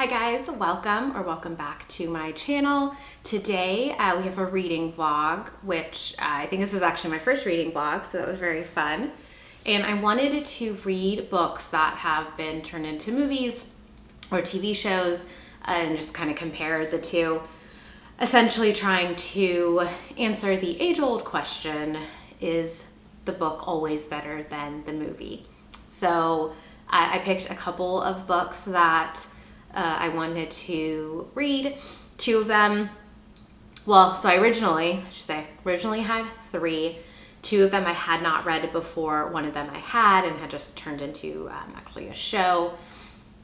Hi guys, welcome back to my channel. Today we have a reading vlog, which I think this is actually my first reading vlog, so that was very fun. And I wanted to read books that have been turned into movies or TV shows and just kind of compare the two. Essentially trying to answer the age-old question, is the book always better than the movie? So I picked a couple of books that I wanted to read. Two of them, so I originally had three. Two of them I had not read before. One of them I had and had just turned into actually a show.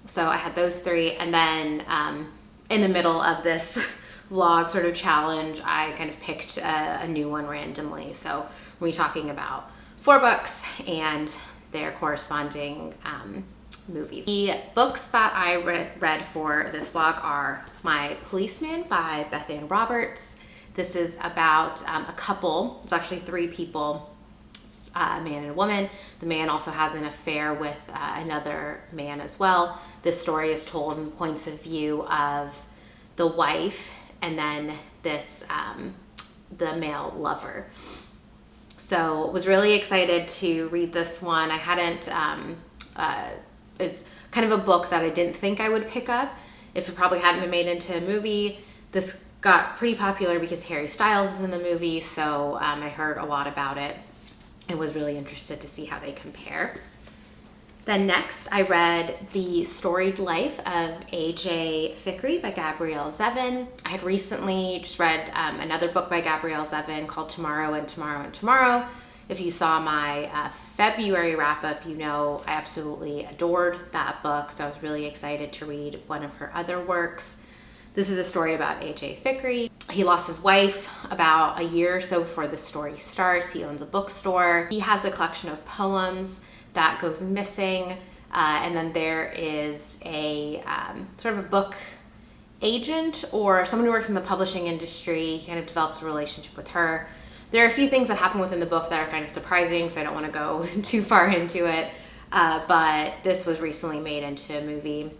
So I had those three. And then in the middle of this vlog sort of challenge, I kind of picked a new one randomly. So we're talking about 4 books and their corresponding movies. The books that I read for this vlog are My Policeman by Beth Ann Roberts. This is about a couple. It's actually 3 people, a man and a woman. The man also has an affair with another man as well. This story is told from the points of view of the wife and then this the male lover. So was really excited to read this one. I hadn't it's kind of a book that I didn't think I would pick up if it probably hadn't been made into a movie. This got pretty popular because Harry Styles is in the movie, so I heard a lot about it and was really interested to see how they compare. Then next, I read The Storied Life of A.J. Fikry by Gabrielle Zevin. I had recently just read another book by Gabrielle Zevin called Tomorrow and Tomorrow and Tomorrow. If you saw my February wrap-up, you know I absolutely adored that book, so I was really excited to read one of her other works. This is a story about A.J. Fikry. He lost his wife about a year or so before the story starts. He owns a bookstore. He has a collection of poems that goes missing, and then there is a sort of a book agent or someone who works in the publishing industry. He kind of develops a relationship with her. There are a few things that happen within the book that are kind of surprising, so I don't want to go too far into it, but this was recently made into a movie,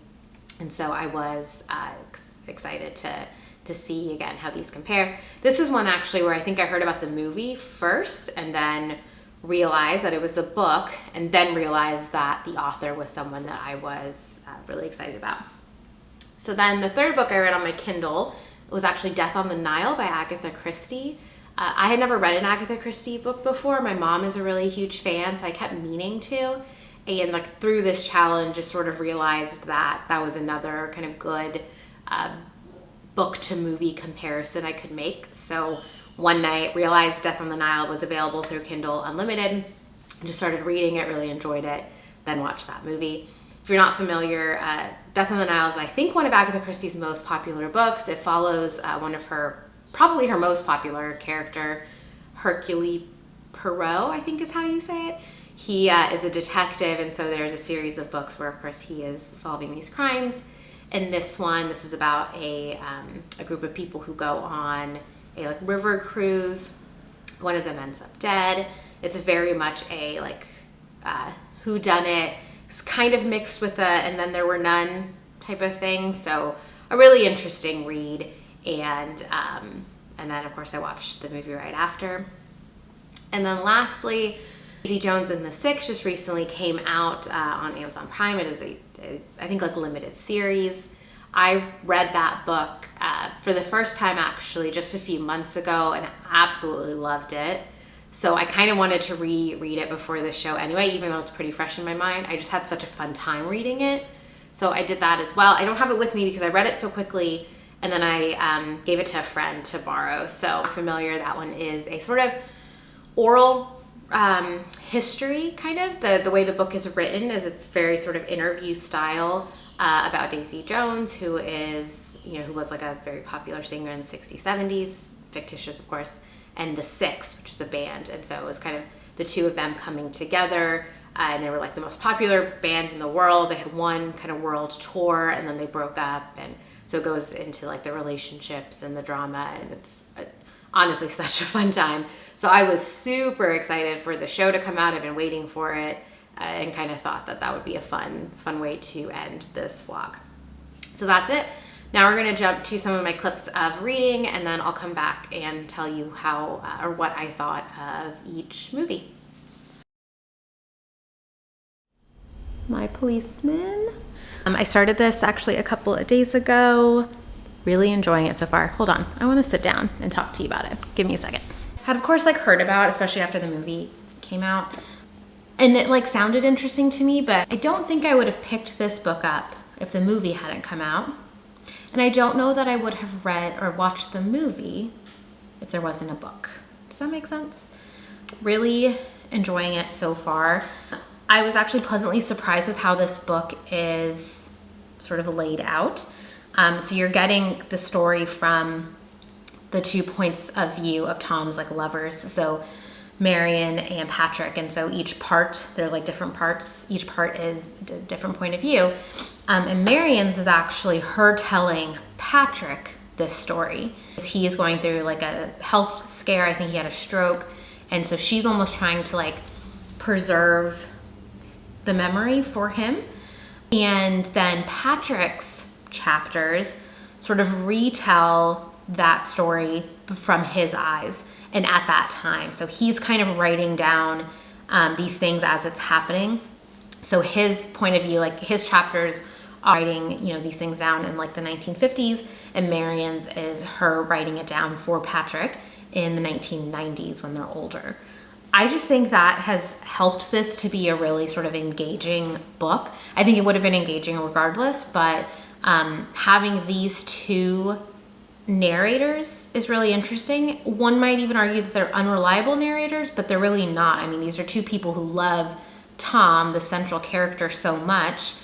and so I was excited to see again how these compare. This is one actually where I think I heard about the movie first and then realized that it was a book, and then realized that the author was someone that I was really excited about. So then the third book I read on my Kindle was actually Death on the Nile by Agatha Christie. I had never read an Agatha Christie book before. My mom is a really huge fan, so I kept meaning to. And like through this challenge, just sort of realized that that was another kind of good book to movie comparison I could make. So one night realized Death on the Nile was available through Kindle Unlimited. Just started reading it, really enjoyed it, then watched that movie. If you're not familiar, Death on the Nile is I think one of Agatha Christie's most popular books. It follows one of her probably her most popular character, Hercule Poirot, I think is how you say it. He is a detective, and so there's a series of books where, of course, he is solving these crimes. In this one, this is about a group of people who go on a river cruise. One of them ends up dead. It's very much a whodunit. It's kind of mixed with a and then there were none type of thing. So a really interesting read. And then of course I watched the movie right after. And then lastly, Daisy Jones and the Six just recently came out on Amazon Prime. It is I think limited series. I read that book for the first time actually just a few months ago and absolutely loved it. So I kind of wanted to reread it before the show anyway, even though it's pretty fresh in my mind. I just had such a fun time reading it. So I did that as well. I don't have it with me because I read it so quickly. And then I gave it to a friend to borrow. So if you're familiar, that one is a sort of oral history, kind of. The way the book is written is it's very sort of interview style about Daisy Jones, who is, who was a very popular singer in the 60s, 70s, fictitious, of course, and the Six, which is a band. And so it was kind of the two of them coming together. And they were the most popular band in the world. They had one kind of world tour, and then they broke up. And so it goes into the relationships and the drama, and it's honestly such a fun time. So I was super excited for the show to come out. I've been waiting for it and kind of thought that that would be a fun way to end this vlog. So that's it. Now we're gonna jump to some of my clips of reading, and then I'll come back and tell you how or what I thought of each movie. My Policeman. I started this actually a couple of days ago. Really enjoying it so far. Hold on, I wanna sit down and talk to you about it. Give me a second. Had of course heard about, especially after the movie came out. And it sounded interesting to me, but I don't think I would have picked this book up if the movie hadn't come out. And I don't know that I would have read or watched the movie if there wasn't a book. Does that make sense? Really enjoying it so far. I was actually pleasantly surprised with how this book is sort of laid out. So you're getting the story from the 2 points of view of Tom's lovers. So Marion and Patrick. And so each part, they're different parts. Each part is a different point of view. And Marion's is actually her telling Patrick this story. He is going through a health scare. I think he had a stroke. And so she's almost trying to preserve the memory for him. And then Patrick's chapters sort of retell that story from his eyes and at that time. So he's kind of writing down these things as it's happening. So his point of view, his chapters are writing, these things down in the 1950s, and Marion's is her writing it down for Patrick in the 1990s when they're older. I just think that has helped this to be a really sort of engaging book. I think it would have been engaging regardless, but having these two narrators is really interesting. One might even argue that they're unreliable narrators, but they're really not. I mean, these are two people who love Tom, the central character, so much.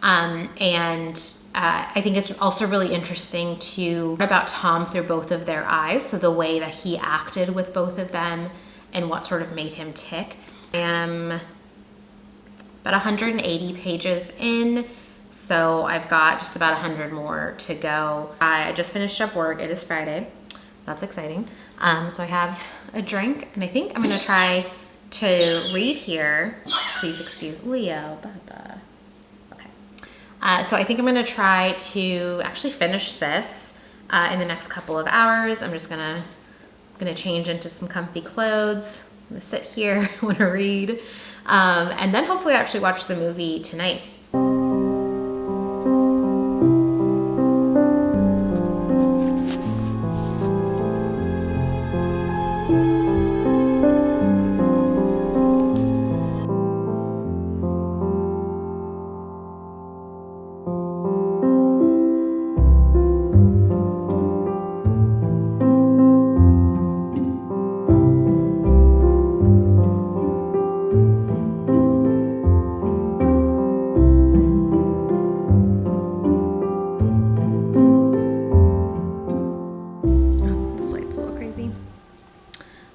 I think it's also really interesting to learn about Tom through both of their eyes. So the way that he acted with both of them and what sort of made him tick. I am about 180 pages in. So I've got just about 100 more to go. I just finished up work. It is Friday. That's exciting. So I have a drink, and I think I'm gonna try to read here. Please excuse Leo. Okay. So I think I'm gonna try to actually finish this in the next couple of hours. I'm just gonna change into some comfy clothes. I'm gonna sit here, I wanna read, and then hopefully actually watch the movie tonight.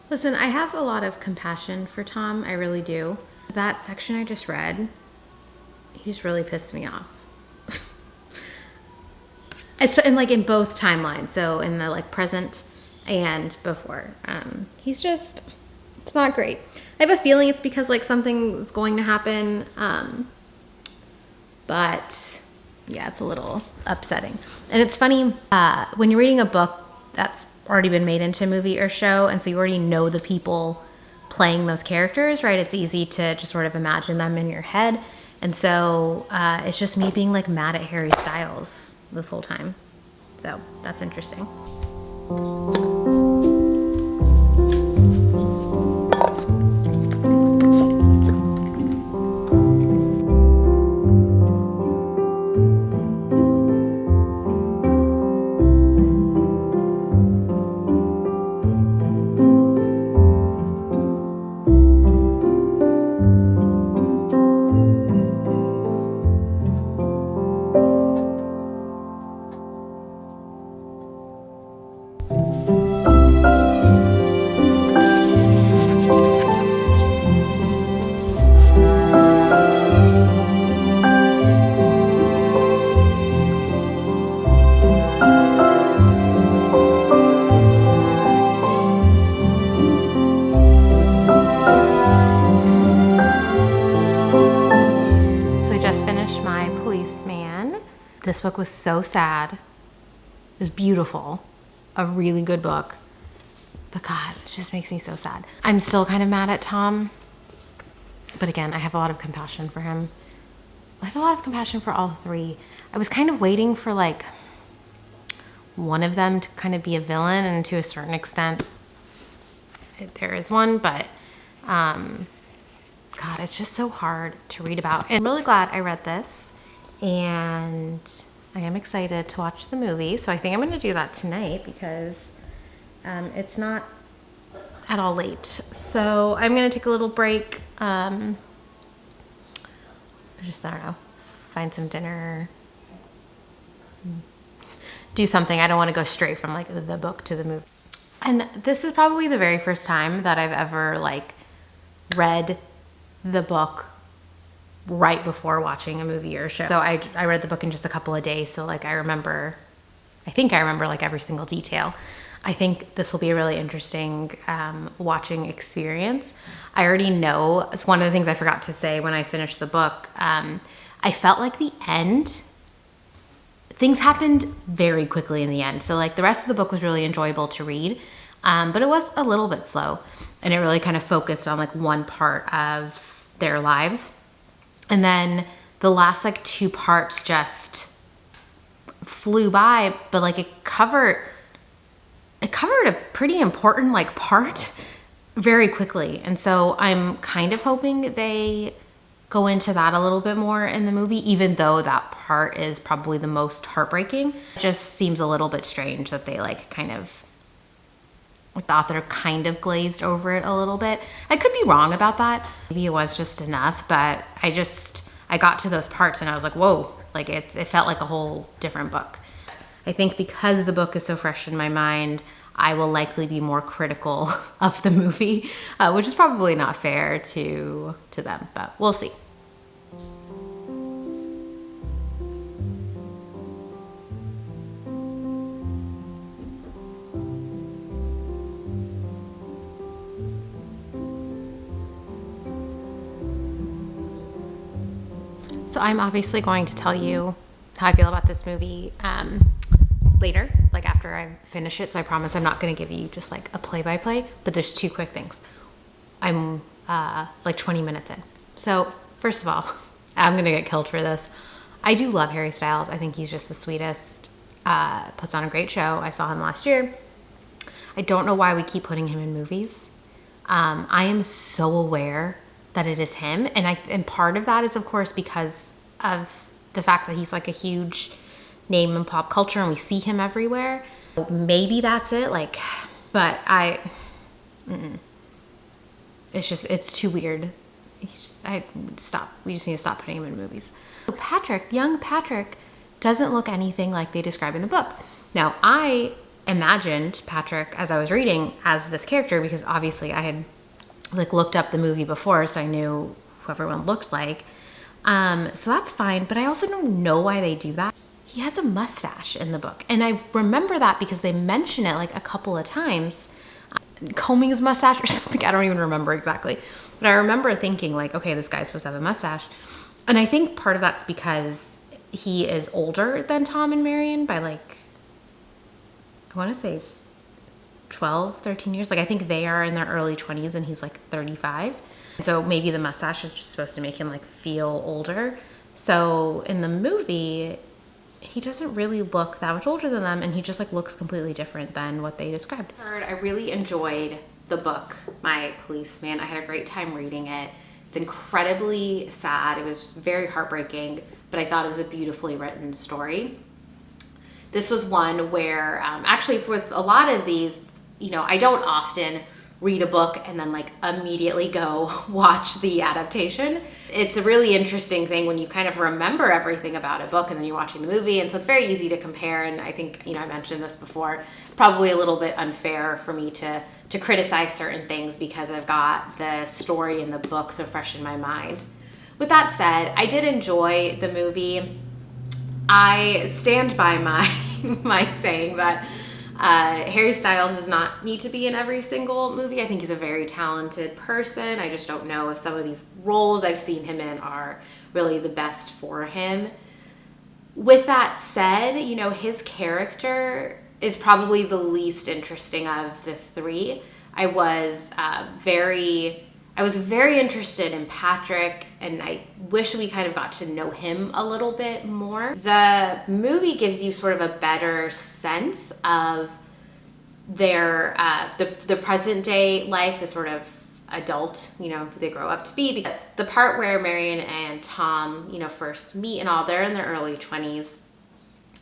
Listen, I have a lot of compassion for Tom. I really do. That section I just read, he's really pissed me off. in both timelines. So in the present and before. He's just, it's not great. I have a feeling it's because something's going to happen. But yeah, it's a little upsetting. And it's funny, when you're reading a book that's already been made into a movie or show, and so you already know the people playing those characters, right? It's easy to just sort of imagine them in your head. And so it's just me being mad at Harry Styles this whole time. So that's interesting. this book was so sad. It was beautiful. A really good book. But God, it just makes me so sad. I'm still kind of mad at Tom. But again, I have a lot of compassion for him. I have a lot of compassion for all three. I was kind of waiting for like one of them to kind of be a villain, and to a certain extent there is one, but God, it's just so hard to read about. And I'm really glad I read this, and I am excited to watch the movie. So I think I'm going to do that tonight because it's not at all late. So I'm going to take a little break. I don't know, find some dinner, do something. I don't want to go straight from like the book to the movie. And this is probably the very first time that I've ever like read the book right before watching a movie or a show. So I read the book in just a couple of days. So like I think I remember like every single detail. I think this will be a really interesting watching experience. I already know, it's one of the things I forgot to say when I finished the book. I felt like the end, things happened very quickly in the end. So like the rest of the book was really enjoyable to read, but it was a little bit slow, and it really kind of focused on like one part of their lives. And then the last like two parts just flew by, but like it covered a pretty important like part very quickly. And so I'm kind of hoping they go into that a little bit more in the movie, even though that part is probably the most heartbreaking. It just seems a little bit strange that they like kind of, like the author kind of glazed over it a little bit. I could be wrong about that. Maybe it was just enough, but I got to those parts and I was like, whoa, like it felt like a whole different book. I think because the book is so fresh in my mind, I will likely be more critical of the movie, which is probably not fair to them, but we'll see. So I'm obviously going to tell you how I feel about this movie later, like after I finish it. So I promise I'm not going to give you just like a play-by-play, but there's two quick things. I'm like 20 minutes in. So first of all, I'm going to get killed for this. I do love Harry Styles. I think he's just the sweetest, puts on a great show. I saw him last year. I don't know why we keep putting him in movies. I am so aware that it is him. And part of that is of course because of the fact that he's like a huge name in pop culture and we see him everywhere. Maybe that's it, like, but it's too weird. We just need to stop putting him in movies. So young Patrick doesn't look anything like they describe in the book. Now I imagined Patrick as I was reading as this character because obviously I had like looked up the movie before, so I knew who everyone looked like. So that's fine, but I also don't know why they do that. He has a mustache in the book, and I remember that because they mention it like a couple of times, combing his mustache or something. I don't even remember exactly, but I remember thinking like, okay, this guy's supposed to have a mustache. And I think part of that's because he is older than Tom and Marion by like, I want to say 12, 13 years. Like I think they are in their early 20s and he's like 35. So maybe the mustache is just supposed to make him like feel older. So in the movie, he doesn't really look that much older than them, and he just like looks completely different than what they described. I really enjoyed the book, My Policeman. I had a great time reading it. It's incredibly sad. It was very heartbreaking, but I thought it was a beautifully written story. This was one where actually with a lot of these, you know, I don't often read a book and then like immediately go watch the adaptation. It's a really interesting thing when you kind of remember everything about a book and then you're watching the movie, and so it's very easy to compare. And I think, you know, I mentioned this before, probably a little bit unfair for me to criticize certain things because I've got the story in the book so fresh in my mind. With that said, I did enjoy the movie. I stand by my saying that Harry Styles does not need to be in every single movie. I think he's a very talented person. I just don't know if some of these roles I've seen him in are really the best for him. With that said, his character is probably the least interesting of the three. I was very interested in Patrick, and I wish we kind of got to know him a little bit more. The movie gives you sort of a better sense of their the present day life, the sort of adult, who they grow up to be. Because the part where Marion and Tom, first meet and all, they're in their early 20s.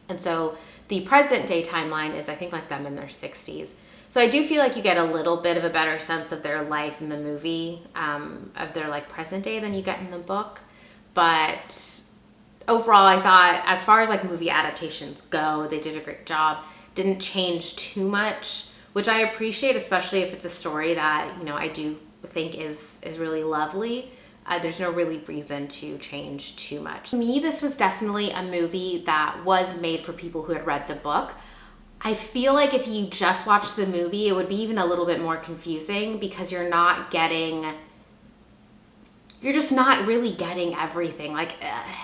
And so the present day timeline is, I think, like them in their 60s. So I do feel like you get a little bit of a better sense of their life in the movie, of their like present day, than you get in the book. But overall, I thought, as far as like movie adaptations go, they did a great job. Didn't change too much, which I appreciate, especially if it's a story that, I do think is really lovely. There's no really reason to change too much. To me, this was definitely a movie that was made for people who had read the book. I feel like if you just watched the movie, it would be even a little bit more confusing, because you're just not really getting everything.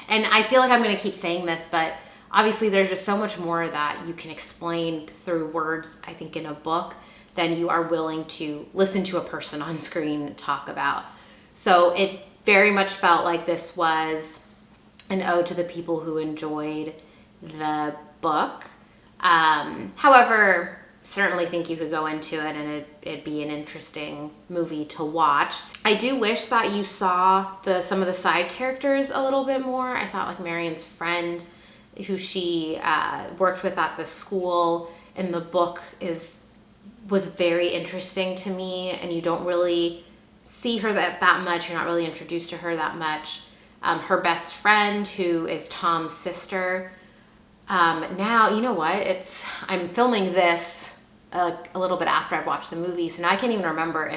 And I feel like I'm going to keep saying this, but obviously there's just so much more that you can explain through words, I think, in a book than you are willing to listen to a person on screen talk about. So it very much felt like this was an ode to the people who enjoyed the book. However, certainly think you could go into it and it'd be an interesting movie to watch. I do wish that you saw some of the side characters a little bit more. I thought like Marion's friend, who she worked with at the school in the book, was very interesting to me, and you don't really see her that much. You're not really introduced to her that much. Her best friend, who is Tom's sister. Now, you know what? I'm filming this a little bit after I've watched the movie, so now I can't even remember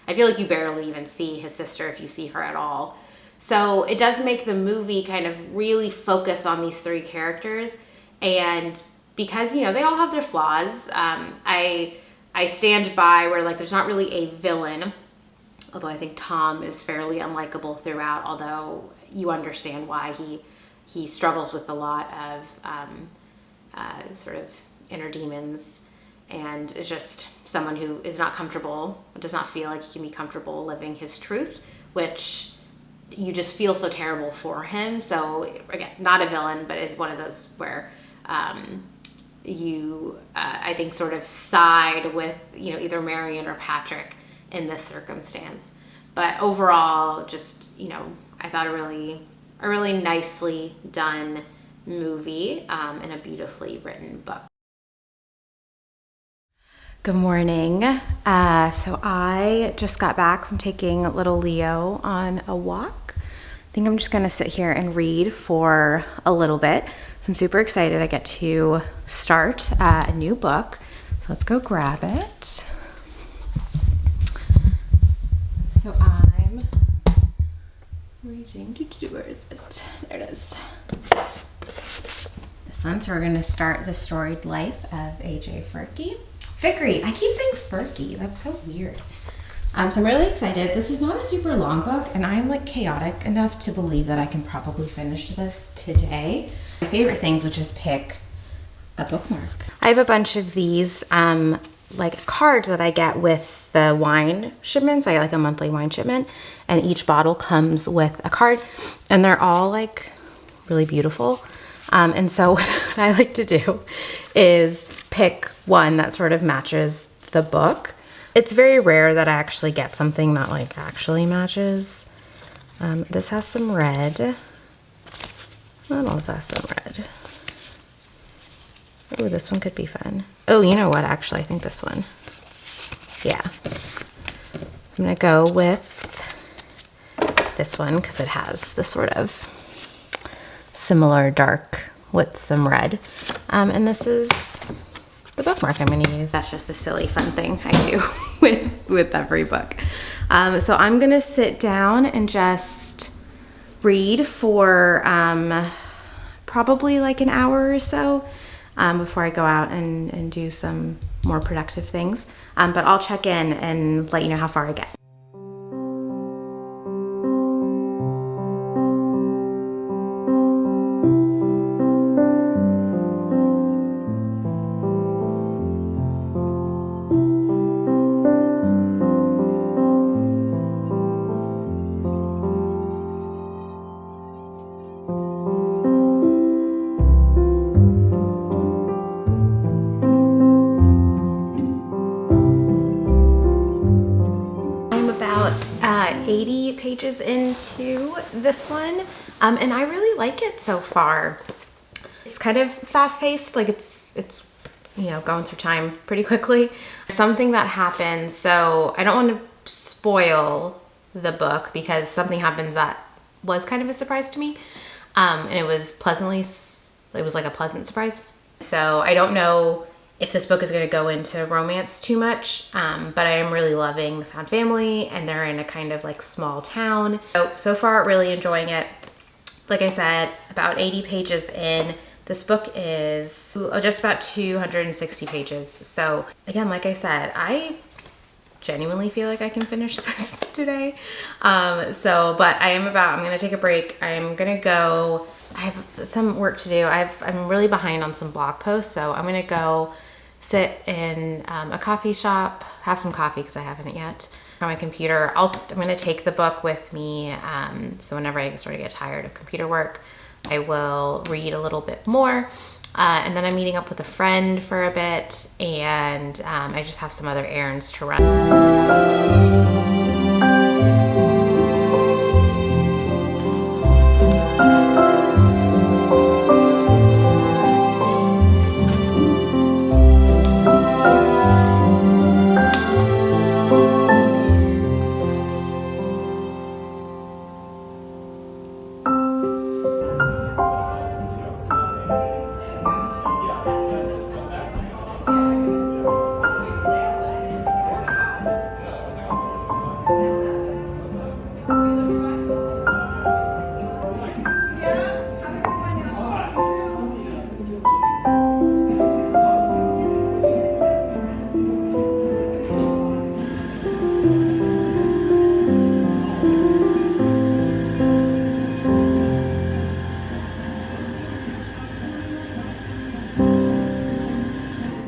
I feel like you barely even see his sister, if you see her at all. So it does make the movie kind of really focus on these three characters, and because, they all have their flaws, I stand by where, like, there's not really a villain, although I think Tom is fairly unlikable throughout, although you understand why he struggles with a lot of sort of inner demons, and is just someone who is not comfortable, does not feel like he can be comfortable living his truth, which you just feel so terrible for him. So again, not a villain, but is one of those where you, I think, sort of side with, either Marion or Patrick in this circumstance. But overall, just, I thought a really nicely done movie, and a beautifully written book. Good morning. So I just got back from taking little Leo on a walk. I think I'm just going to sit here and read for a little bit. So I'm super excited. I get to start a new book. So let's go grab it. So I'm reading. Where is it? There it is. This one. So we're going to start the storied life of A.J. Fickery. I keep saying Furky. That's so weird. So I'm really excited. This is not a super long book, and I am like chaotic enough to believe that I can probably finish this today. My favorite things would just pick a bookmark. I have a bunch of these like cards that I get with the wine shipment. So I get like a monthly wine shipment, and each bottle comes with a card, and they're all like really beautiful. And so what I like to do is pick one that sort of matches the book. It's very rare that I actually get something that like actually matches. This has some red. That also has some red. Oh, this one could be fun. Oh, you know what? Actually, I think this one. Yeah. I'm going to go with this one because it has the sort of similar dark with some red. And this is the bookmark I'm going to use. That's just a silly fun thing I do with every book. So I'm going to sit down and just read for probably like an hour or so before I go out and do some more productive things. But I'll check in and let you know how far I get. pages into this one, and I really like it so far. It's kind of fast-paced, like it's you know, going through time pretty quickly. Something that happens, so I don't want to spoil the book because something happens that was kind of a surprise to me, and it was like a pleasant surprise. So I don't know if this book is going to go into romance too much, but I am really loving the found family, and they're in a kind of like small town. So far, really enjoying it. Like I said, about 80 pages in. This book is just about 260 pages. So again, like I said, I genuinely feel like I can finish this today. But I'm going to take a break. I'm going to go, I have some work to do. I'm really behind on some blog posts. So I'm going to go sit in a coffee shop, have some coffee because I haven't yet, on my computer. I'm going to take the book with me. So whenever I sort of get tired of computer work, I will read a little bit more, and then I'm meeting up with a friend for a bit, and I just have some other errands to run.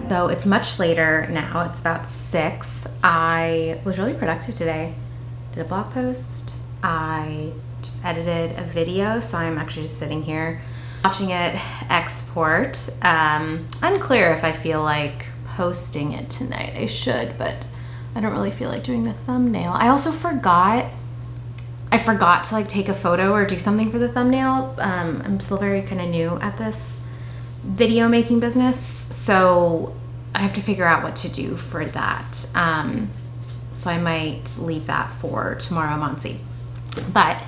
So it's much later now. It's about 6. I was really productive today. Did a blog post. I just edited a video. So I'm actually just sitting here watching it export. Unclear if I feel like posting it tonight. I should, but I don't really feel like doing the thumbnail. I also forgot to like take a photo or do something for the thumbnail. I'm still very kind of new at this video making business, so I have to figure out what to do for that. So I might leave that for tomorrow, Monsi. But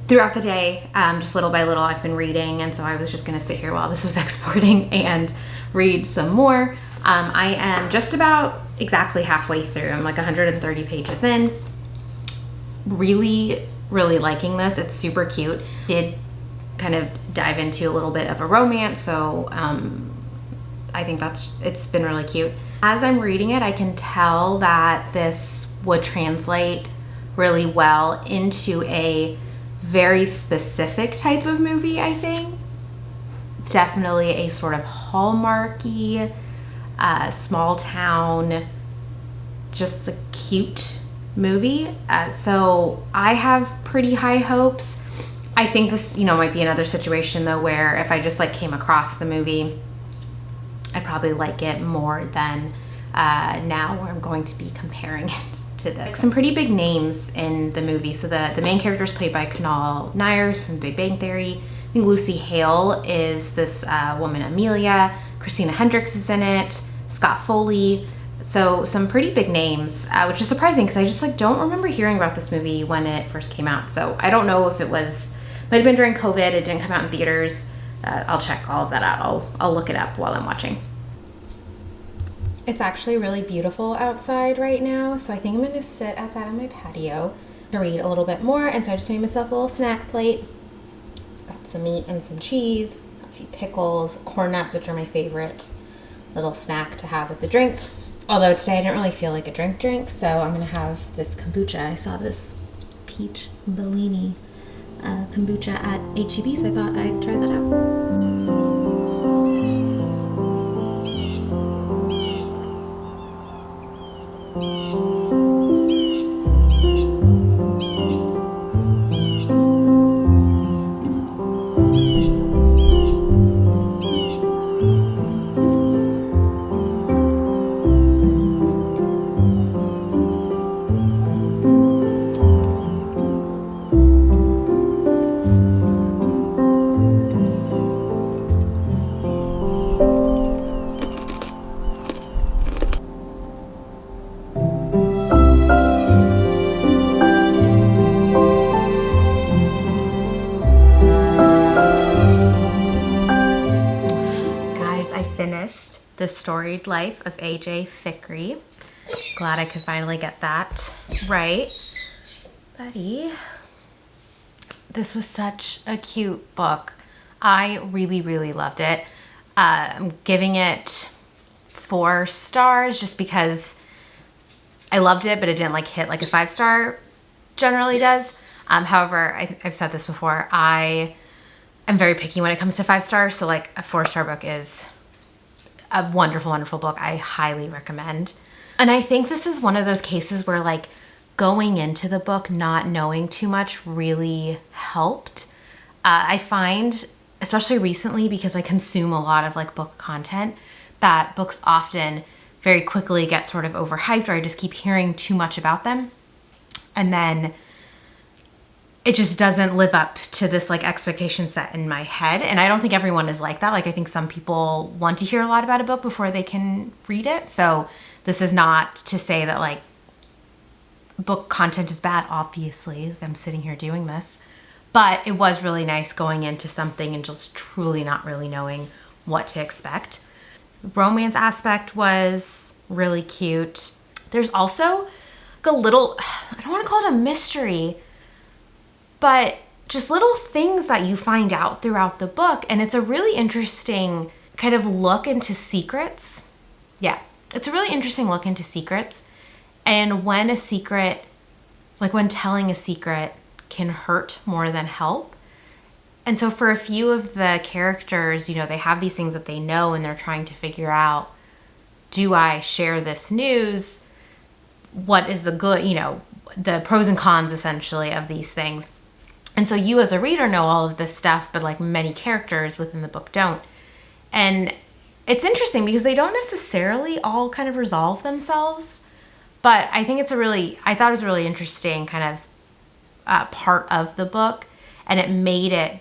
throughout the day, just little by little, I've been reading, and so I was just gonna sit here while this was exporting and read some more. I am just about exactly halfway through. I'm like 130 pages in. Really, really liking this. It's super cute. Did kind of dive into a little bit of a romance, so I think it's been really cute. As I'm reading it, I can tell that this would translate really well into a very specific type of movie, I think. Definitely a sort of Hallmarky, small town, just a cute movie. So I have pretty high hopes. I think this, might be another situation though where if I just like came across the movie, I'd probably like it more than now where I'm going to be comparing it to this. Some pretty big names in the movie. So the main character is played by Kunal Nair from Big Bang Theory. I think Lucy Hale is this woman Amelia. Christina Hendricks is in it. Scott Foley. So some pretty big names, which is surprising because I just like don't remember hearing about this movie when it first came out. So I don't know if it might have been during COVID. It didn't come out in theaters. I'll check all of that out. I'll look it up while I'm watching. It's actually really beautiful outside right now, so I think I'm going to sit outside on my patio to read a little bit more. And so I just made myself a little snack plate. It's got some meat and some cheese, a few pickles, corn nuts, which are my favorite little snack to have with the drink. Although today I didn't really feel like a drink, so I'm going to have this kombucha. I saw this peach Bellini kombucha at H-E-B, so I thought I'd try that out. finished The Storied Life of A.J. Fikry. Glad I could finally get that right. Buddy, this was such a cute book. I really, really loved it. I'm giving it 4 stars just because I loved it, but it didn't like hit like a 5-star generally does. However, I've said this before, I am very picky when it comes to 5 stars. So like a 4-star book is a wonderful, wonderful book. I highly recommend. And I think this is one of those cases where like going into the book not knowing too much really helped. I find, especially recently, because I consume a lot of like book content, that books often very quickly get sort of overhyped, or I just keep hearing too much about them. And then it just doesn't live up to this like expectation set in my head. And I don't think everyone is like that. Like I think some people want to hear a lot about a book before they can read it. So this is not to say that like book content is bad, obviously. I'm sitting here doing this. But it was really nice going into something and just truly not really knowing what to expect. The romance aspect was really cute. There's also like a little, I don't want to call it a mystery, but just little things that you find out throughout the book. And it's a really interesting kind of look into secrets. Yeah, it's a really interesting look into secrets. And when a secret, like when telling a secret can hurt more than help. And so for a few of the characters, you know, they have these things that they know and they're trying to figure out, do I share this news? What is the good, you know, the pros and cons essentially of these things. And so you as a reader know all of this stuff, but like many characters within the book don't. And it's interesting because they don't necessarily all kind of resolve themselves. But I think I thought it was a really interesting kind of part of the book. And it made it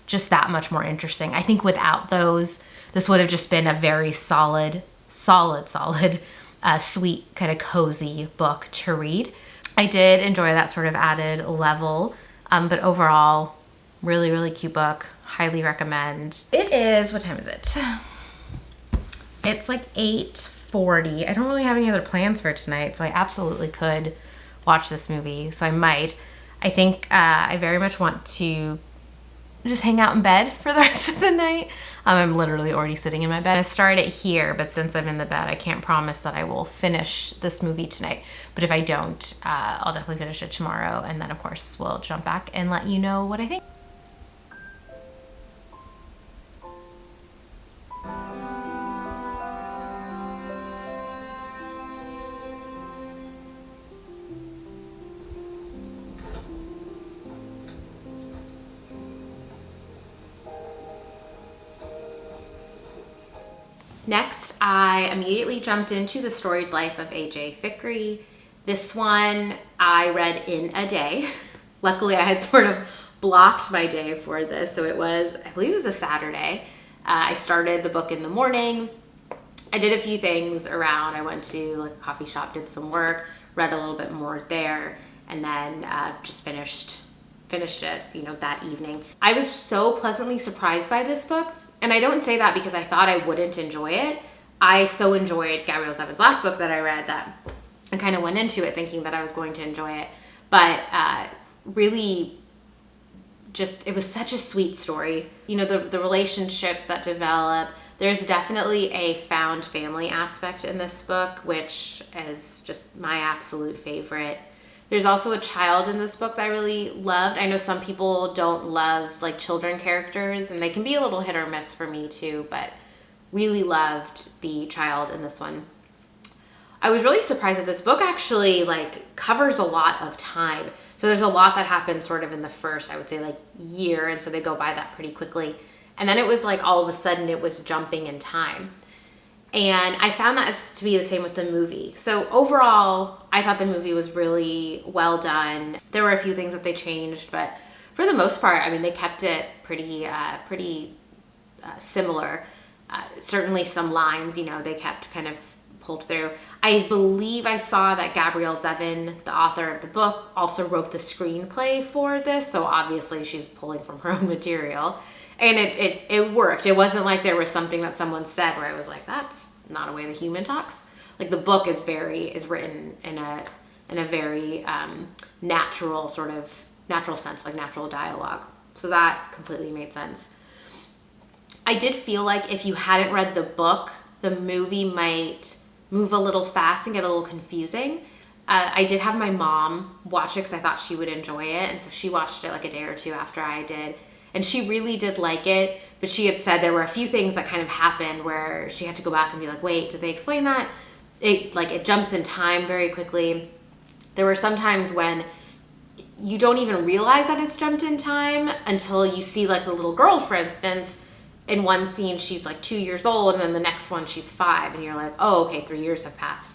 just that much more interesting. I think without those, this would have just been a very solid, sweet, kind of cozy book to read. I did enjoy that sort of added level. But overall, really, really cute book. Highly recommend. It is, what time is it? It's like 8:40. I don't really have any other plans for tonight, so I absolutely could watch this movie. So I might. I think I very much want to just hang out in bed for the rest of the night. I'm literally already sitting in my bed. I started it here, but since I'm in the bed, I can't promise that I will finish this movie tonight. But if I don't, I'll definitely finish it tomorrow. And then, of course, we'll jump back and let you know what I think. Next, I immediately jumped into The Storied Life of A.J. Fikry. This one I read in a day. Luckily, I had sort of blocked my day for this. So it was, I believe it was a Saturday. I started the book in the morning. I did a few things around. I went to like a coffee shop, did some work, read a little bit more there, and then just finished it, you know, that evening. I was so pleasantly surprised by this book. And I don't say that because I thought I wouldn't enjoy it. I so enjoyed Gabrielle Zevin's last book that I read that I kind of went into it thinking that I was going to enjoy it. But really just, it was such a sweet story. You know, the relationships that develop. There's definitely a found family aspect in this book, which is just my absolute favorite. There's also a child in this book that I really loved. I know some people don't love like children characters, and they can be a little hit or miss for me too, but really loved the child in this one. I was really surprised that this book actually like covers a lot of time. So there's a lot that happens sort of in the first, I would say like year, and so they go by that pretty quickly. And then it was like all of a sudden it was jumping in time. And I found that to be the same with the movie. So overall, I thought the movie was really well done. There were a few things that they changed, but for the most part, I mean, they kept it pretty similar. Certainly some lines, you know, they kept kind of pulled through. I believe I saw that Gabrielle Zevin, the author of the book, also wrote the screenplay for this. So obviously she's pulling from her own material. And it worked. It wasn't like there was something that someone said where I was like, that's not a way the human talks. Like the book is written in a very natural sense, like natural dialogue. So that completely made sense. I did feel like if you hadn't read the book, the movie might move a little fast and get a little confusing. I did have my mom watch it because I thought she would enjoy it. And so she watched it like a day or two after I did. And she really did like it. But she had said there were a few things that kind of happened where she had to go back and be like, wait, did they explain that? It jumps in time very quickly. There were some times when you don't even realize that it's jumped in time until you see like the little girl, for instance. In one scene, she's like 2 years old, and then the next one, she's 5. And you're like, oh, okay, 3 years have passed.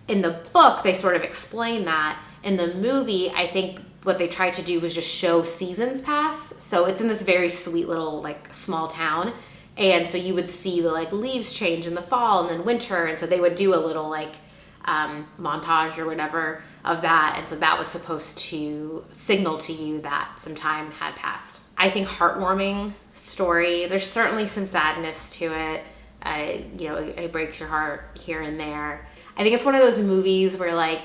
In the book, they sort of explain that. In the movie, I think what they tried to do was just show seasons pass. So it's in this very sweet little like small town. And so you would see the like leaves change in the fall and then winter. And so they would do a little like montage or whatever of that. And so that was supposed to signal to you that some time had passed. I think heartwarming story. There's certainly some sadness to it. It breaks your heart here and there. I think it's one of those movies where like,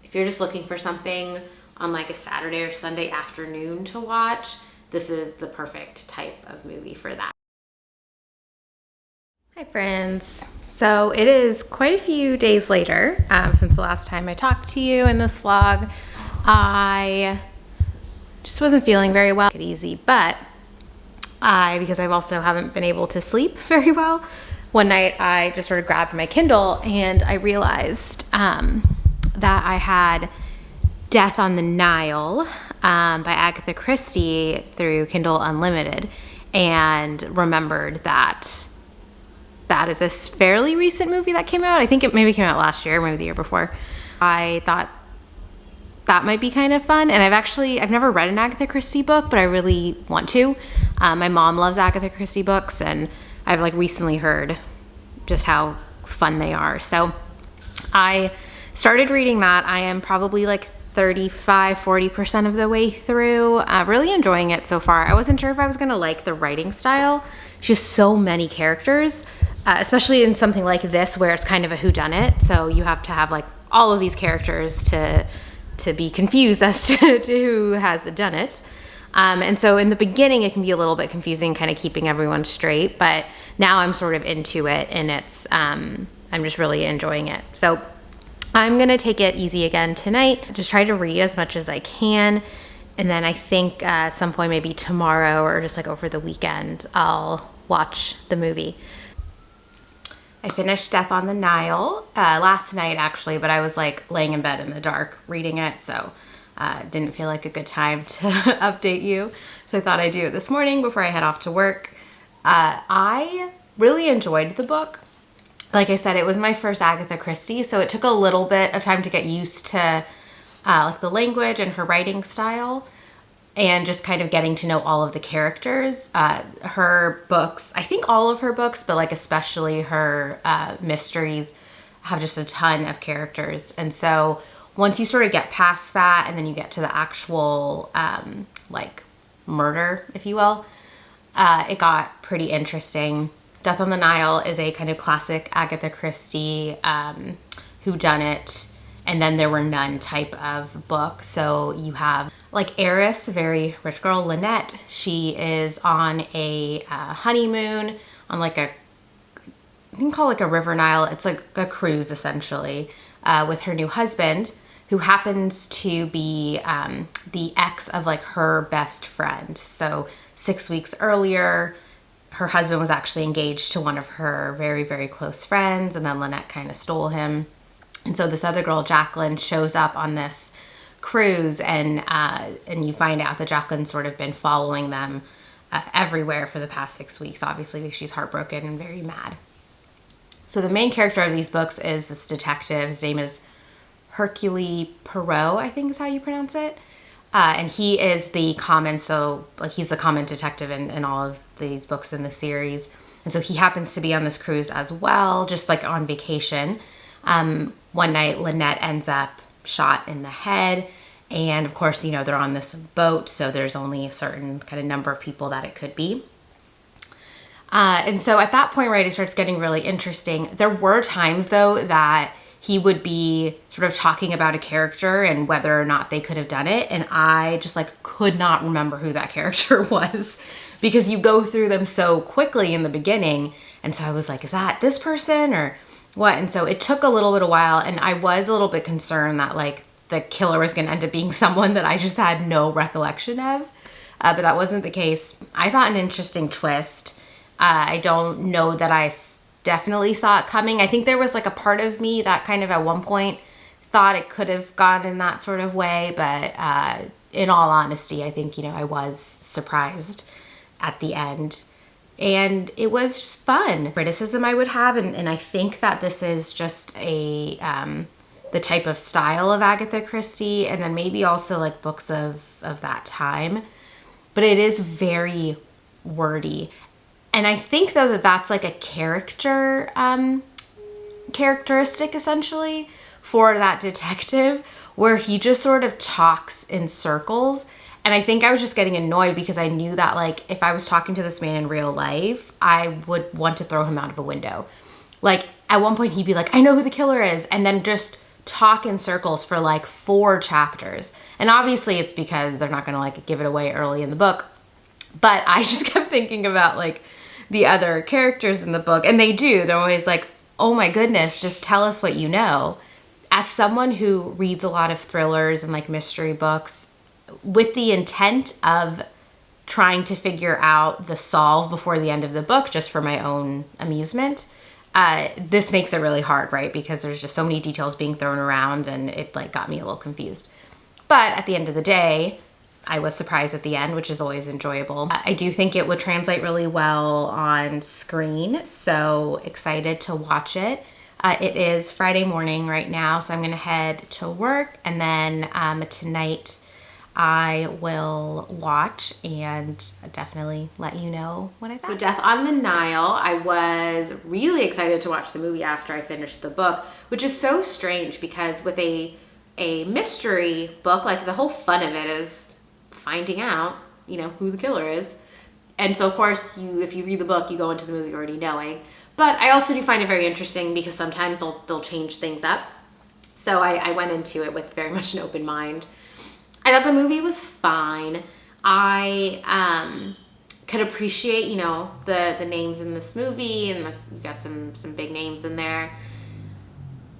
if you're just looking for something on like a Saturday or Sunday afternoon to watch, this is the perfect type of movie for that. Hi friends. So it is quite a few days later since the last time I talked to you in this vlog. I just wasn't feeling very well. Take it easy, but because I've also haven't been able to sleep very well, one night I just sort of grabbed my Kindle and I realized that I had Death on the Nile by Agatha Christie through Kindle Unlimited, and remembered that is a fairly recent movie that came out. I think it maybe came out last year, maybe the year before. I thought that might be kind of fun. And I've never read an Agatha Christie book, but I really want to. My mom loves Agatha Christie books, and I've like recently heard just how fun they are. So I started reading that. I am probably like 35-40% of the way through. Really enjoying it so far. I wasn't sure if I was going to like the writing style. Just so many characters, especially in something like this where it's kind of a whodunit. So you have to have like all of these characters to be confused as to who has done it. And so in the beginning, it can be a little bit confusing, kind of keeping everyone straight. But now I'm sort of into it, and it's I'm just really enjoying it. So I'm going to take it easy again tonight. Just try to read as much as I can. And then I think at some point, maybe tomorrow or just like over the weekend, I'll watch the movie. I finished Death on the Nile last night, actually, but I was like laying in bed in the dark reading it. So didn't feel like a good time to update you. So I thought I'd do it this morning before I head off to work. I really enjoyed the book. Like I said, it was my first Agatha Christie, so it took a little bit of time to get used to like the language and her writing style, and just kind of getting to know all of the characters. Her books, I think all of her books, but like especially her mysteries, have just a ton of characters. And so once you sort of get past that, and then you get to the actual like murder, if you will, it got pretty interesting. Death on the Nile is a kind of classic Agatha Christie whodunit, and then there were none type of book. So you have like heiress, very rich girl, Lynette. She is on a honeymoon on like you can call it like a river Nile. It's like a cruise essentially with her new husband, who happens to be the ex of like her best friend. So 6 weeks earlier, her husband was actually engaged to one of her very, very close friends, and then Lynette kind of stole him. And so this other girl, Jacqueline, shows up on this cruise, and you find out that Jacqueline's sort of been following them everywhere for the past 6 weeks, obviously, she's heartbroken and very mad. So the main character of these books is this detective. His name is Hercule Poirot, I think is how you pronounce it. And he is the common, so like he's the common detective in all of these books in the series. And so he happens to be on this cruise as well, just like on vacation. One night, Lynette ends up shot in the head. And of course, you know, they're on this boat, so there's only a certain kind of number of people that it could be. And so at that point, right, it starts getting really interesting. There were times, though, that he would be sort of talking about a character and whether or not they could have done it. And I just like could not remember who that character was because you go through them so quickly in the beginning. And so I was like, is that this person or what? And so it took a little bit of while. And I was a little bit concerned that like the killer was going to end up being someone that I just had no recollection of. But that wasn't the case. I thought an interesting twist. I don't know that I definitely saw it coming. I think there was like a part of me that kind of at one point thought it could have gone in that sort of way. But in all honesty, I think, I was surprised at the end. And it was just fun. Criticism I would have, and I think that this is just the type of style of Agatha Christie, and then maybe also like books of that time. But it is very wordy. And I think, though, that that's like a characteristic, essentially, for that detective, where he just sort of talks in circles. And I think I was just getting annoyed because I knew that, like, if I was talking to this man in real life, I would want to throw him out of a window. Like, at one point, he'd be like, I know who the killer is, and then just talk in circles for, like, 4 chapters. And obviously, it's because they're not going to, like, give it away early in the book. But I just kept thinking about, like, the other characters in the book. And they do. They're always like, oh my goodness, just tell us what you know. As someone who reads a lot of thrillers and like mystery books with the intent of trying to figure out the solve before the end of the book, just for my own amusement, this makes it really hard, right? Because there's just so many details being thrown around and it like got me a little confused. But at the end of the day, I was surprised at the end, which is always enjoyable. I do think it would translate really well on screen, so excited to watch it. It is Friday morning right now, so I'm going to head to work, and then tonight I will watch and definitely let you know what I thought. So Death on the Nile, I was really excited to watch the movie after I finished the book, which is so strange because with a mystery book, like the whole fun of it is finding out, who the killer is. And so, of course, if you read the book, you go into the movie already knowing. But I also do find it very interesting because sometimes they'll change things up. So I went into it with very much an open mind. I thought the movie was fine. I could appreciate, the names in this movie, and you got some big names in there.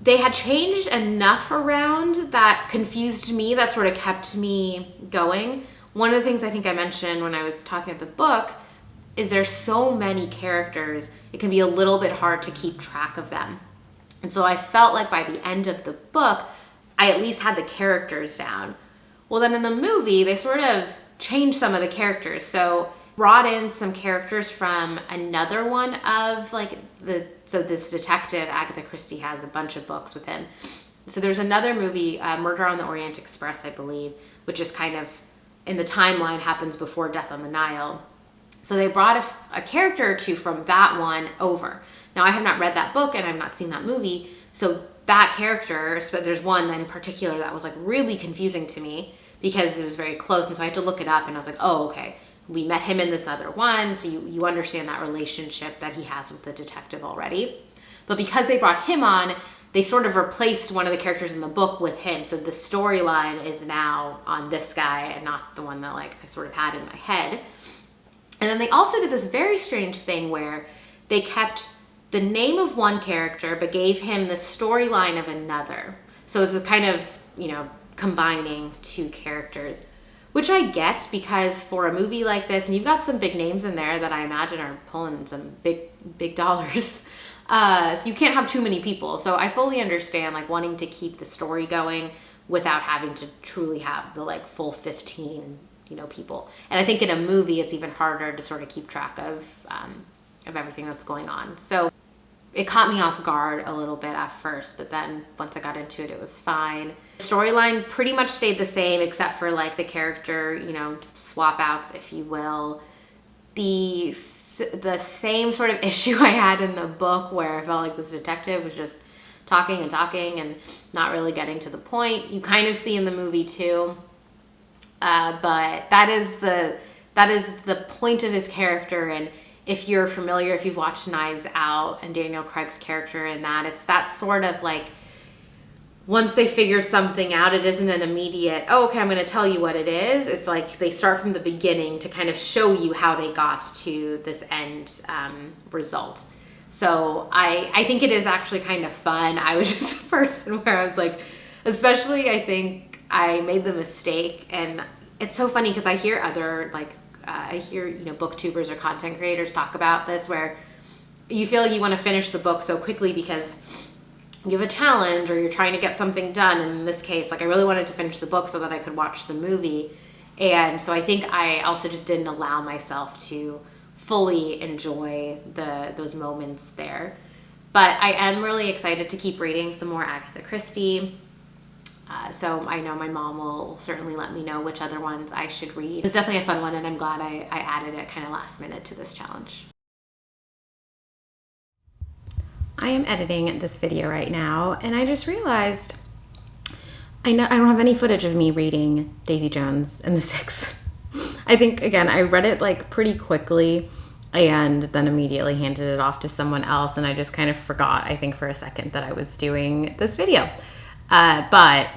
They had changed enough around that confused me, that sort of kept me going. One of the things I think I mentioned when I was talking about the book is there's so many characters, it can be a little bit hard to keep track of them. And so I felt like by the end of the book, I at least had the characters down. Well, then in the movie, they sort of changed some of the characters. So brought in some characters from another one of so this detective, Agatha Christie, has a bunch of books with him. So there's another movie, Murder on the Orient Express, I believe, which is kind of in the timeline happens before Death on the Nile. So they brought a character or two from that one over. Now, I have not read that book and I've not seen that movie. So that character, there's one in particular that was like really confusing to me because it was very close. And so I had to look it up and I was like, oh, okay. We met him in this other one. So you understand that relationship that he has with the detective already. But because they brought him on, they sort of replaced one of the characters in the book with him. So the storyline is now on this guy and not the one that I sort of had in my head. And then they also did this very strange thing where they kept the name of one character but gave him the storyline of another. So it's a kind of, combining 2 characters, which I get because for a movie like this, and you've got some big names in there that I imagine are pulling some big dollars. So you can't have too many people. So I fully understand wanting to keep the story going without having to truly have the full 15, people. And I think in a movie, it's even harder to sort of keep track of everything that's going on. So it caught me off guard a little bit at first, but then once I got into it, it was fine. The storyline pretty much stayed the same except for the character, swap outs, if you will. The same sort of issue I had in the book where I felt like this detective was just talking and not really getting to the point. You kind of see in the movie too. But that is the point of his character, and if you're familiar, if you've watched Knives Out and Daniel Craig's character in that, it's that sort of like, once they figured something out, it isn't an immediate, oh, okay, I'm going to tell you what it is. It's like they start from the beginning to kind of show you how they got to this end result. So I think it is actually kind of fun. I was just a person where I was like, especially I think I made the mistake, and it's so funny because I hear other I hear, booktubers or content creators talk about this, where you feel like you want to finish the book so quickly because you have a challenge or you're trying to get something done. And in this case, like I really wanted to finish the book so that I could watch the movie. And so I think I also just didn't allow myself to fully enjoy those moments there. But I am really excited to keep reading some more Agatha Christie. So I know my mom will certainly let me know which other ones I should read. It's definitely a fun one, and I'm glad I added it kind of last minute to this challenge. I am editing this video right now, and I just realized I don't have any footage of me reading Daisy Jones and the Six. I think, again, I read it like pretty quickly and then immediately handed it off to someone else, and I just kind of forgot, I think, for a second that I was doing this video. But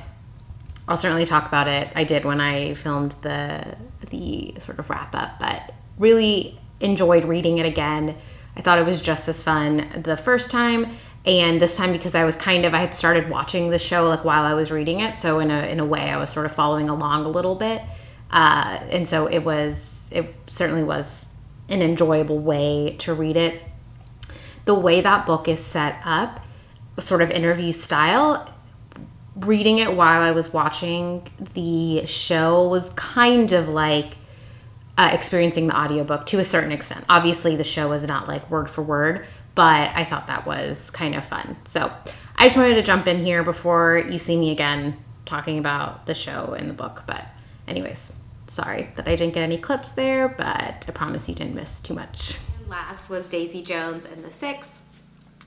I'll certainly talk about it. I did when I filmed the sort of wrap up, but really enjoyed reading it again. I thought it was just as fun the first time, and this time because I had started watching the show like while I was reading it, so in a way I was sort of following along a little bit, and so it certainly was an enjoyable way to read it. The way that book is set up, sort of interview style, reading it while I was watching the show was kind of like experiencing the audiobook to a certain extent. Obviously, the show is not like word for word, but I thought that was kind of fun. So I just wanted to jump in here before you see me again talking about the show and the book. But anyways, sorry that I didn't get any clips there, but I promise you didn't miss too much. And last was Daisy Jones and the Six.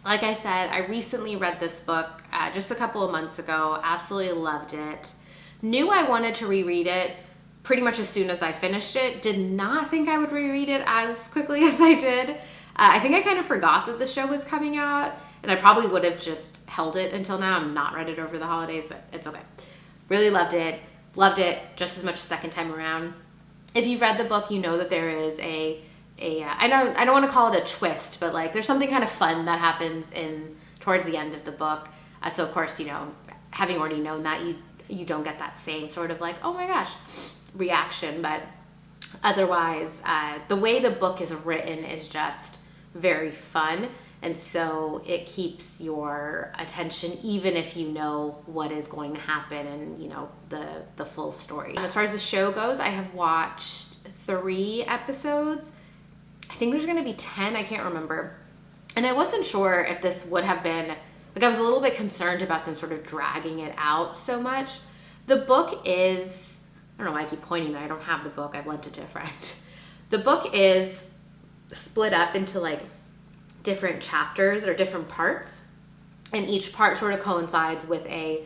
Like I said, I recently read this book just a couple of months ago. Absolutely loved it. Knew I wanted to reread it pretty much as soon as I finished it. Did not think I would reread it as quickly as I did. I think I kind of forgot that the show was coming out, and I probably would have just held it until now. I'm not read it over the holidays, but it's okay. Really loved it. Loved it just as much the second time around. If you've read the book, you know that there is I don't want to call it a twist, but like there's something kind of fun that happens towards the end of the book. So of course, having already known that, you don't get that same sort of like, oh my gosh, reaction. But otherwise, the way the book is written is just very fun, and so it keeps your attention even if you know what is going to happen and the full story. As far as the show goes, I have watched 3 episodes. I think there's going to be 10. I can't remember. And I wasn't sure if this would have been, like I was a little bit concerned about them sort of dragging it out so much. The book is, I don't know why I keep pointing that. I don't have the book. I've lent it to a friend. The book is split up into like different chapters or different parts. And each part sort of coincides with a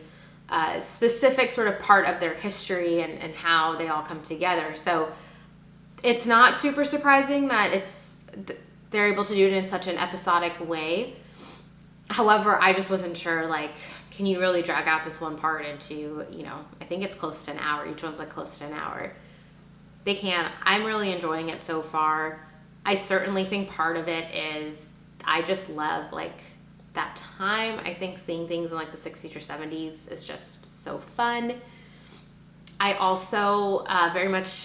specific sort of part of their history and how they all come together. So it's not super surprising that they're able to do it in such an episodic way. However, I just wasn't sure, like, can you really drag out this one part into, I think it's close to an hour. Each one's like close to an hour. They can. I'm really enjoying it so far. I certainly think part of it is I just love like that time. I think seeing things in like the 60s or 70s is just so fun. I also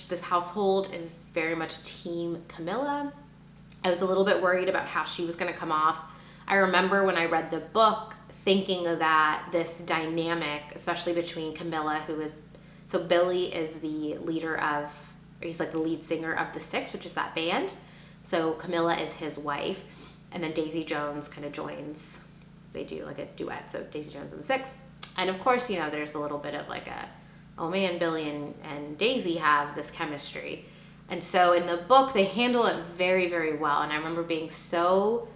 this household is very much team Camilla. I was a little bit worried about how she was going to come off. I remember when I read the book thinking that this dynamic, especially between Camilla, so Billy is the leader he's like the lead singer of the Six, which is that band. So Camilla is his wife, and then Daisy Jones kind of joins. They do like a duet, so Daisy Jones and the Six. And of course, there's a little bit of like oh man, Billy and Daisy have this chemistry. And so in the book, they handle it very, very well. And I remember being so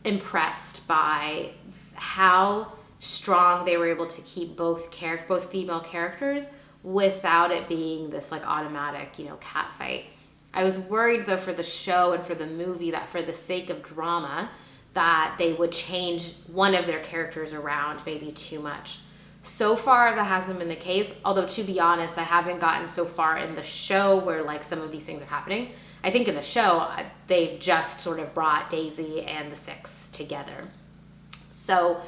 impressed by how strong they were able to keep both female characters without it being this like automatic, cat fight. I was worried though for the show and for the movie that for the sake of drama that they would change one of their characters around maybe too much. So far that hasn't been the case, although to be honest, I haven't gotten so far in the show where like some of these things are happening. I think in the show they've just sort of brought Daisy and the Six together. So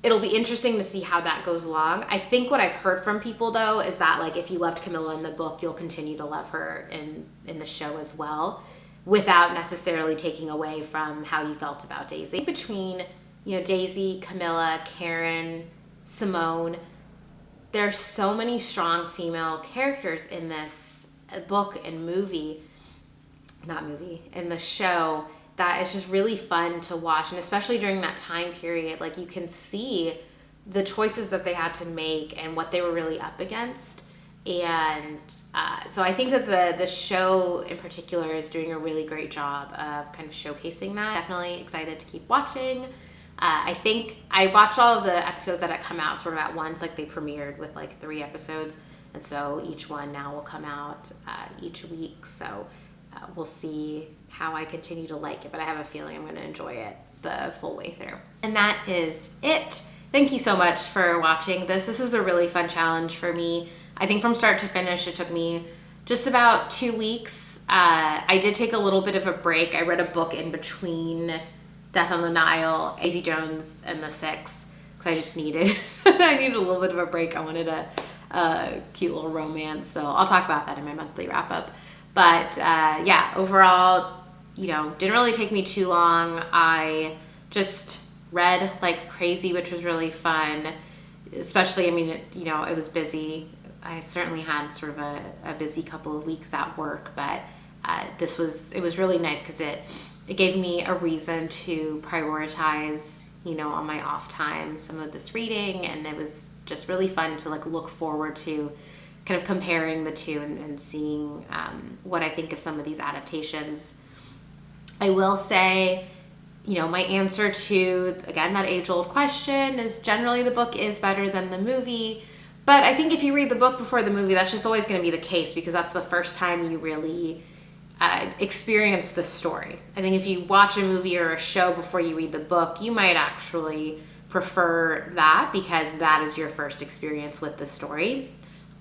it'll be interesting to see how that goes along. I think what I've heard from people though is that like if you loved Camilla in the book, you'll continue to love her in the show as well, without necessarily taking away from how you felt about Daisy. Between, you know, Daisy, Camilla, Karen, Simone, there's so many strong female characters in this book and in the show, that is just really fun to watch. And especially during that time period, like you can see the choices that they had to make and what they were really up against. And so I think that the show in particular is doing a really great job of kind of showcasing that. Definitely excited to keep watching. I think I watched all of the episodes that had come out sort of at once, like they premiered with like 3 episodes. And so each one now will come out each week. So we'll see how I continue to like it, but I have a feeling I'm going to enjoy it the full way through. And that is it. Thank you so much for watching this. This was a really fun challenge for me. I think from start to finish, it took me just about 2 weeks. I did take a little bit of a break. I read a book in between Death on the Nile, Daisy Jones, and the Six, because I just needed, I needed a little bit of a break. I wanted a cute little romance. So I'll talk about that in my monthly wrap up. But yeah, overall, you know, didn't really take me too long. I just read like crazy, which was really fun. Especially, I mean, it was busy. I certainly had sort of a busy couple of weeks at work, but it was really nice because it gave me a reason to prioritize, you know, on my off time some of this reading, and it was just really fun to like look forward to kind of comparing the two and seeing what I think of some of these adaptations. I will say, you know, my answer to, again, that age-old question is generally the book is better than the movie. But I think if you read the book before the movie, that's just always going to be the case because that's the first time you really experience the story. I think if you watch a movie or a show before you read the book, you might actually prefer that because that is your first experience with the story.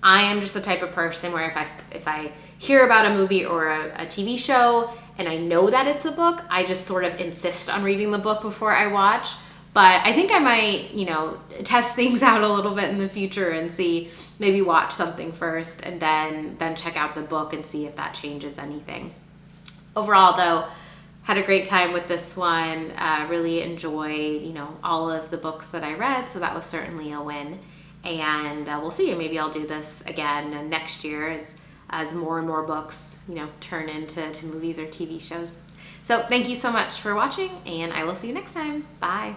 I am just the type of person where if I hear about a movie or a TV show and I know that it's a book, I just sort of insist on reading the book before I watch. But I think I might, you know, test things out a little bit in the future and see, maybe watch something first and then check out the book and see if that changes anything. Overall, though, had a great time with this one. Really enjoyed, you know, all of the books that I read, so that was certainly a win. And we'll see. Maybe I'll do this again next year as more and more books, you know, turn into movies or TV shows. So thank you so much for watching, and I will see you next time. Bye.